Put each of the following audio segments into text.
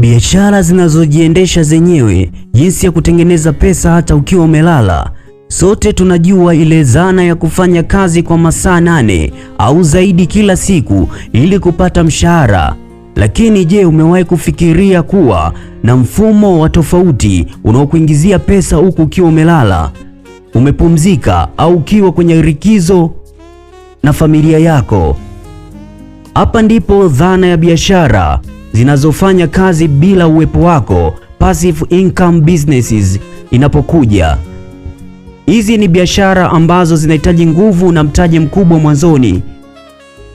Biashara zinazojiendesha zenyewe, jinsi ya kutengeneza pesa hata ukiwa umelala. Sote tunajua ile dhana ya kufanya kazi kwa masaa 8 au zaidi kila siku ili kupata mshahara. Lakini je, umewahi kufikiria kuwa na mfumo wa tofauti unaokuingizia pesa huku ukiwa umelala, umepumzika au ukiwa kwenye likizo na familia yako? Hapa ndipo dhana ya biashara zinazofanya kazi bila uwepo wako, passive income businesses, inapokuja. Hizi ni biashara ambazo zinahitaji nguvu na mtaji mkubwa mwanzoni,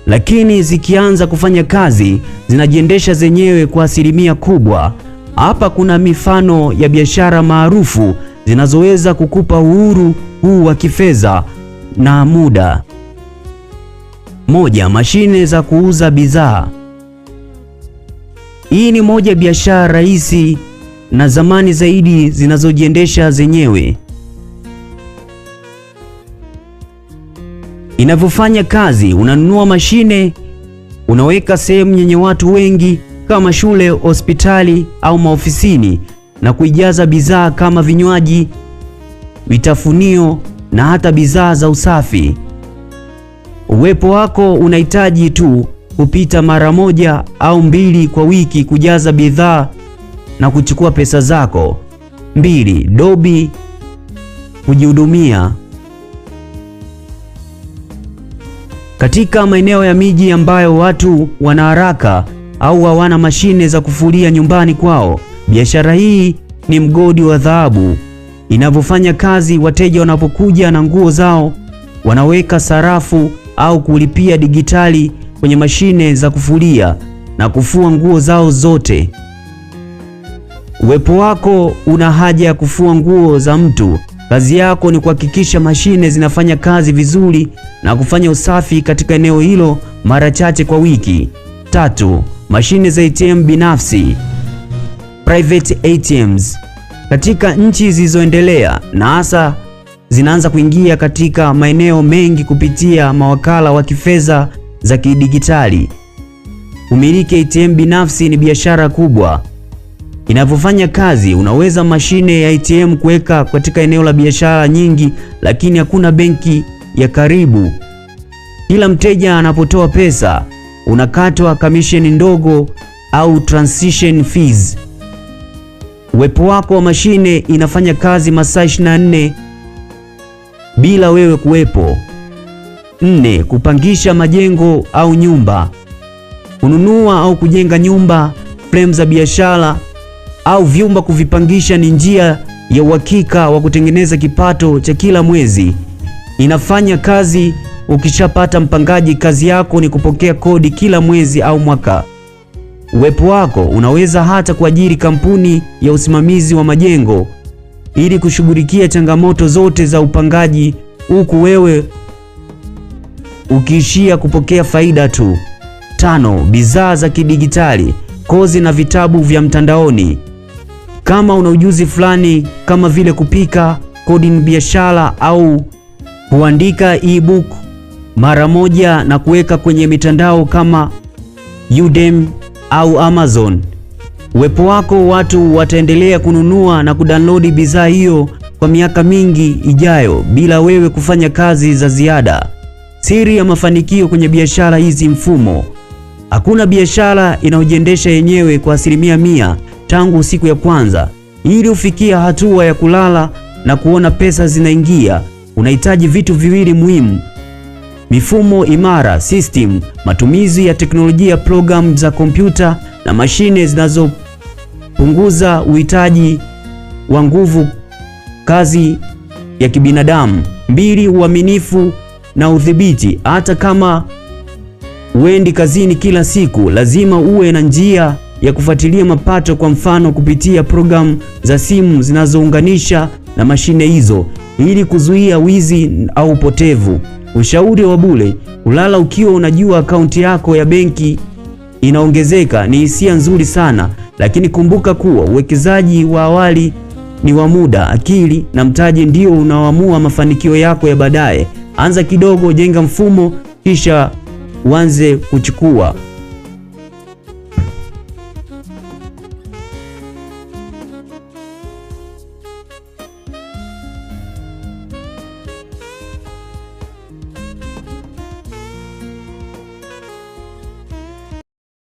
lakini zikianza kufanya kazi zinajiendesha zenyewe kwa asilimia kubwa. Hapa kuna mifano ya biashara maarufu zinazoweza kukupa uhuru huu wa kifedha na muda. Moja, mashine za kuuza bidhaa. Hii ni moja biashara rahisi na zamani zaidi zinazojiendesha zenyewe. Inavyofanya kazi, unanunua mashine, unaweka sehemu yenye watu wengi kama shule, hospitali au maofisini na kuijaza bidhaa kama vinywaji, vitafunio na hata bidhaa za usafi. Uwepo wako unahitaji tu kupita mara moja au mbili kwa wiki kujaza bidhaa na kuchukua pesa zako. 2. Dobi kujihudumia. Katika maeneo ya miji ambayo watu wana haraka au hawana mashine za kufulia nyumbani kwao, biashara hii ni mgodi wa dhahabu. Inavyofanya kazi, wateja wanapokuja na nguo zao, wanaweka sarafu au kulipia digitali kwenye mashine za kufulia na kufua nguo zao zote. Uwepo wako una haja ya kufua nguo za mtu. Kazi yako ni kuhakikisha mashine zinafanya kazi vizuri na kufanya usafi katika eneo hilo mara chache kwa wiki. 3. Mashine za ATM binafsi, private ATMs. Katika nchi zilizoendelea na hasa zinaanza kuingia katika maeneo mengi kupitia mawakala wa kifedha za kidigitali. Umiliki ATM binafsi ni biashara kubwa. Inavyofanya kazi, unaweza mashine ya ATM kuweka katika eneo la biashara nyingi, lakini hakuna benki ya karibu. Kila mteja anapotoa pesa, unakatwa commission ndogo au transaction fees. Uwepo wako wa mashine inafanya kazi masaa 24 bila wewe kuwepo. 4. Kupangisha majengo au nyumba. Kununua au kujenga nyumba, frame za biashara au vyumba kuvipangisha ni njia ya uhakika wa kutengeneza kipato cha kila mwezi. Inafanya kazi ukishapata mpangaji, kazi yako ni kupokea kodi kila mwezi au mwaka. Uwepo wako unaweza hata kuajiri kampuni ya usimamizi wa majengo ili kushughulikia changamoto zote za upangaji, huku wewe ukiishia kupokea faida tu. 5. Bidhaa za kidigitali, kozi na vitabu vya mtandaoni. Kama una ujuzi fulani kama vile kupika, coding, biashara au kuandika ebook, mara moja na kuweka kwenye mitandao kama Udemy au Amazon. Uwepo wako, watu wataendelea kununua na kudownload bidhaa hiyo kwa miaka mingi ijayo bila wewe kufanya kazi za ziada. Siri ya mafanikio kwenye biashara hizi: mfumo. Hakuna biashara inayojiendesha yenyewe kwa 100% tangu siku ya kwanza. Ili ufikia hatua ya kulala na kuona pesa zinaingia, unahitaji vitu viwili muhimu: mifumo imara, system, matumizi ya teknolojia, program za kompyuta na mashine zinazopunguza uhitaji wa nguvu kazi ya kibinadamu. 2. Uaminifu na udhibiti. Hata kama uendi kazini kila siku, lazima uwe na njia ya kufuatilia mapato, kwa mfano kupitia programu za simu zinazounganisha na mashine hizo ili kuzuia wizi au upotevu. Ushauri wa bure: kulala ukiwa unajua akaunti yako ya benki inaongezeka ni hisia nzuri sana, lakini kumbuka kuwa uwekezaji wa awali ni wa muda. Akili na mtaji ndio unaoamua mafanikio yako ya baadaye. Anza kidogo, jenga mfumo, kisha uanze kuchukua.